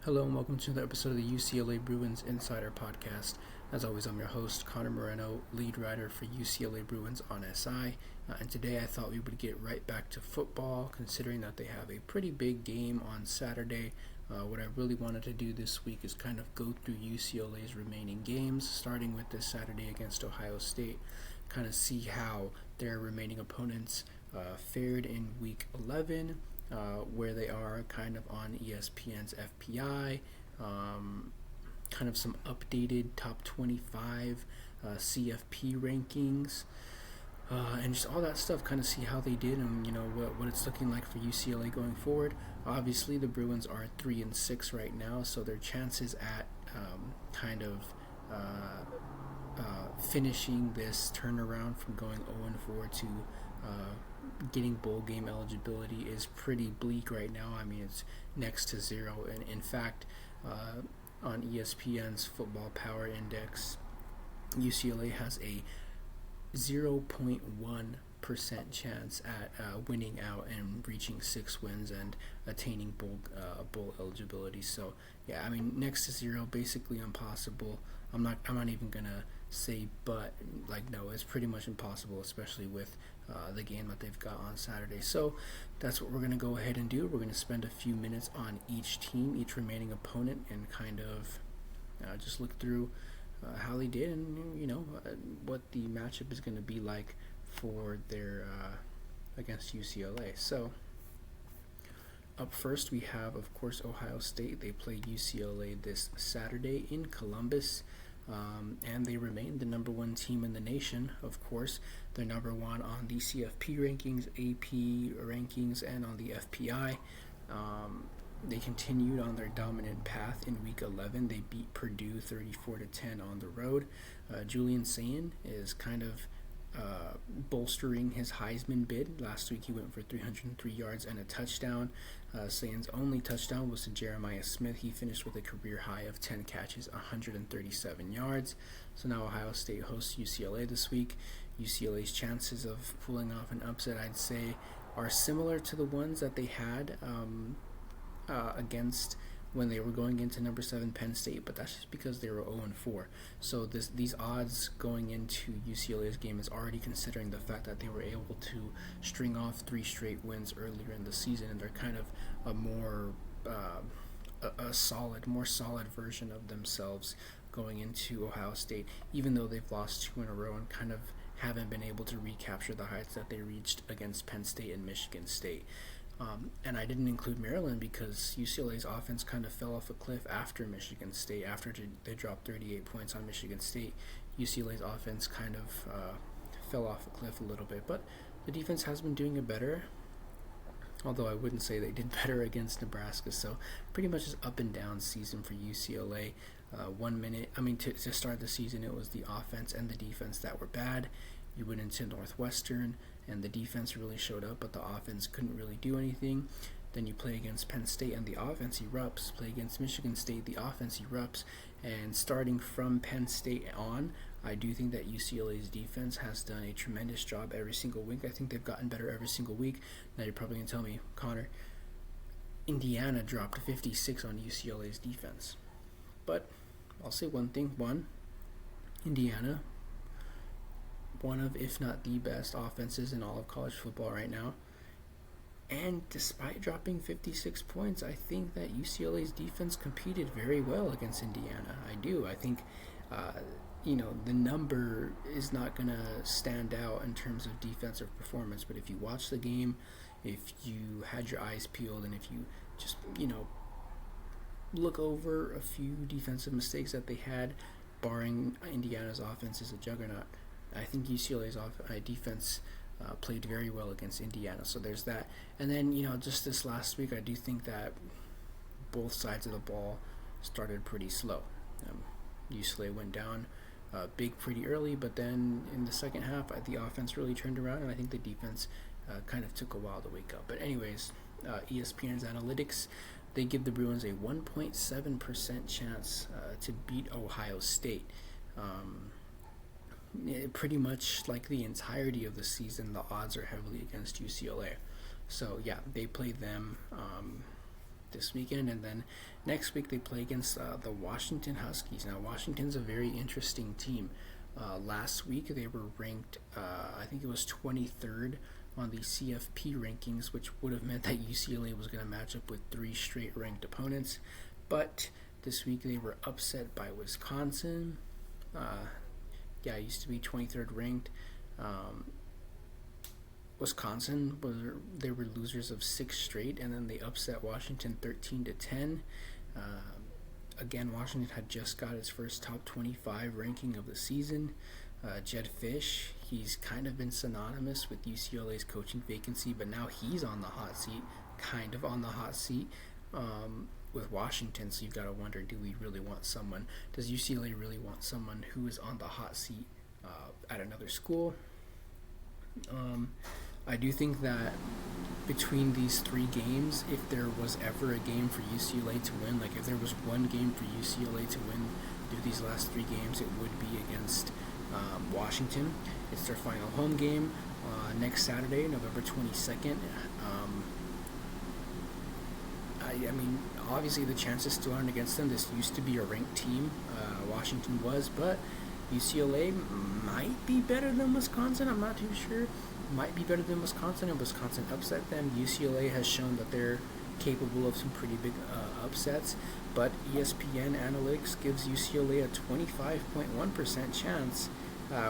Hello and welcome to another episode of the UCLA Bruins Insider Podcast. As always, I'm your host, Connor Moreno, lead writer for UCLA Bruins on SI. And today I thought we would get right back to football, considering that they have a pretty big game on Saturday. What I really wanted to do this week is kind of go through UCLA's remaining games, starting with this Saturday against Ohio State, kind of see how their remaining opponents fared in Week 11, where they are kind of on ESPN's FPI, kind of some updated top 25 CFP rankings, and just all that stuff, kind of see how they did and what it's looking like for UCLA going forward. Obviously the Bruins are 3-6 right now, so their chances at finishing this turnaround from going 0-4 to getting bowl game eligibility is pretty bleak right now. I mean, it's next to zero, and in fact, on ESPN's Football Power Index, UCLA has a 0.1% chance at winning out and reaching 6 wins and attaining bowl eligibility. So yeah, I mean, next to zero, basically impossible. I'm not even gonna say no, it's pretty much impossible, especially with the game that they've got on Saturday. So that's what we're going to go ahead and do. We're going to spend a few minutes on each team, each remaining opponent, and kind of just look through how they did and what the matchup is going to be like for their against UCLA. So up first we have, of course, Ohio State. They play UCLA this Saturday in Columbus. And they remain the number one team in the nation, of course. They're number one on the CFP rankings, AP rankings, and on the FPI. They continued on their dominant path in Week 11. They beat Purdue 34-10 on the road. Julian Sayin is kind of bolstering his Heisman bid. Last week he went for 303 yards and a touchdown. Sayin's only touchdown was to Jeremiah Smith. He finished with a career high of 10 catches, 137 yards. So now Ohio State hosts UCLA this week. UCLA's chances of pulling off an upset, I'd say, are similar to the ones that they had against when they were going into number 7 Penn State, but that's just because they were 0-4. So these odds going into UCLA's game is already considering the fact that they were able to string off 3 straight wins earlier in the season, and they're kind of a more solid version of themselves going into Ohio State, even though they've lost 2 in a row and kind of haven't been able to recapture the heights that they reached against Penn State and Michigan State. And I didn't include Maryland because UCLA's offense kind of fell off a cliff after Michigan State. After they dropped 38 points on Michigan State, UCLA's offense kind of fell off a cliff a little bit. But the defense has been doing it better, although I wouldn't say they did better against Nebraska. So pretty much just up and down season for UCLA. 1 minute, to start the season, it was the offense and the defense that were bad. You went into Northwestern, and the defense really showed up, but the offense couldn't really do anything. Then you play against Penn State, and the offense erupts. Play against Michigan State, the offense erupts. And starting from Penn State on, I do think that UCLA's defense has done a tremendous job every single week. I think they've gotten better every single week. Now you're probably going to tell me, Connor, Indiana dropped 56 on UCLA's defense. But I'll say one thing. One, Indiana, one of, if not the best offenses in all of college football right now. And despite dropping 56 points, I think that UCLA's defense competed very well against Indiana. I do. I think, the number is not going to stand out in terms of defensive performance. But if you watch the game, if you had your eyes peeled, and if you just, look over a few defensive mistakes that they had, barring Indiana's offense is a juggernaut, I think UCLA's defense played very well against Indiana. So there's that. And then, just this last week, I do think that both sides of the ball started pretty slow. UCLA went down big pretty early, but then in the second half, the offense really turned around, and I think the defense kind of took a while to wake up. But anyways, ESPN's analytics, they give the Bruins a 1.7% chance to beat Ohio State. Pretty much like the entirety of the season, the odds are heavily against UCLA. So yeah, they played them this weekend, and then next week they play against the Washington Huskies. Now, Washington's a very interesting team. Last week they were ranked, I think it was 23rd on the CFP rankings, which would have meant that UCLA was going to match up with 3 straight ranked opponents. But this week they were upset by Wisconsin. It used to be 23rd ranked. Wisconsin they were losers of 6 straight, and then they upset Washington 13-10. Again, Washington had just got its first top 25 ranking of the season. Jed Fish, he's kind of been synonymous with UCLA's coaching vacancy, but now he's on the hot seat, with Washington. So you've got to wonder, does UCLA really want someone who is on the hot seat at another school? I do think that between these 3 games, if there was ever a game for UCLA to win, like if there was one game for UCLA to win through these last 3 games, it would be against Washington. It's their final home game next Saturday, November 22nd. I mean, obviously the chances still aren't against them. This used to be a ranked team, Washington was, but UCLA might be better than Wisconsin. I'm not too sure. Might be better than Wisconsin, and Wisconsin upset them. UCLA has shown that they're capable of some pretty big upsets, but ESPN Analytics gives UCLA a 25.1% chance,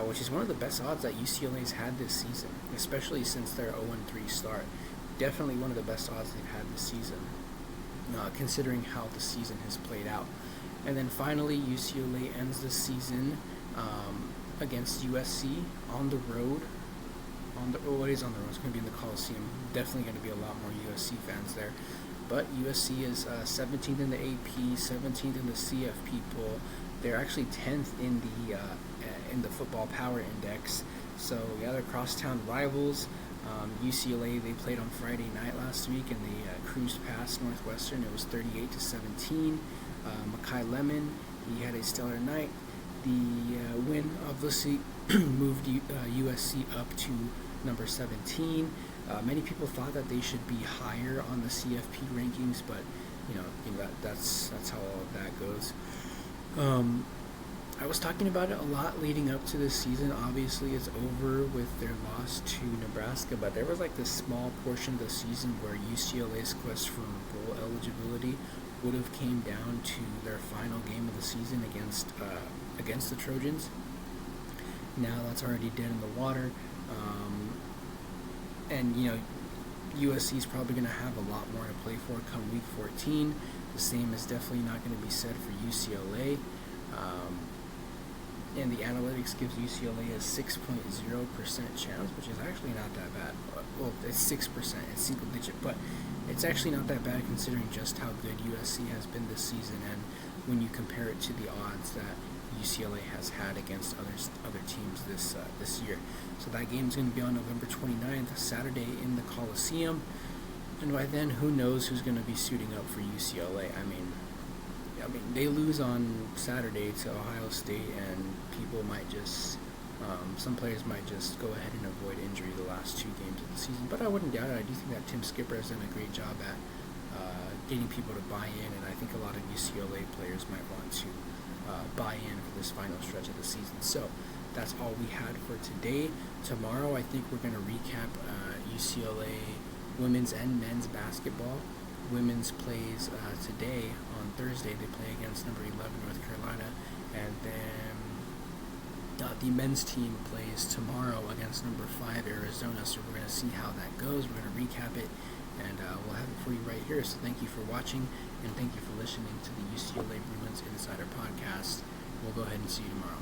which is one of the best odds that UCLA's had this season, especially since their 0-3 start. Definitely one of the best odds they've had this season, considering how the season has played out. And then finally, UCLA ends the season against USC on the road. It is on the road. It's going to be in the Coliseum. Definitely going to be a lot more USC fans there. But USC is 17th in the AP, 17th in the CFP poll. They're actually 10th in the Football Power Index. So yeah, they're crosstown rivals. UCLA, they played on Friday night last week, and they cruised past Northwestern. It was 38-17. Makai Lemon, he had a stellar night. The win obviously moved USC up to number 17. Many people thought that they should be higher on the CFP rankings, but that's how all of that goes. I was talking about it a lot leading up to this season. Obviously, it's over with their loss to Nebraska, but there was like this small portion of the season where UCLA's quest for bowl eligibility would have came down to their final game of the season against the Trojans. Now that's already dead in the water, and USC is probably going to have a lot more to play for come week 14. The same is definitely not going to be said for UCLA. And the analytics gives UCLA a 6.0% chance, which is actually not that bad. Well, it's 6%, it's single digit, but it's actually not that bad considering just how good USC has been this season, and when you compare it to the odds that UCLA has had against other teams this year. So that game's going to be on November 29th, Saturday in the Coliseum, and by then, who knows who's going to be suiting up for UCLA. I mean, they lose on Saturday to Ohio State, and people might just, some players might just go ahead and avoid injury the last 2 games of the season. But I wouldn't doubt it. I do think that Tim Skipper has done a great job at getting people to buy in, and I think a lot of UCLA players might want to buy in for this final stretch of the season. So that's all we had for today. Tomorrow, I think we're going to recap UCLA women's and men's basketball. Women's plays today on Thursday. They play against number 11 North Carolina, and then the men's team plays tomorrow against number 5 Arizona. So we're going to see how that goes. We're going to recap it, and we'll have it for you right here. So thank you for watching, and thank you for listening to the UCLA Bruins Insider Podcast. We'll go ahead and see you tomorrow.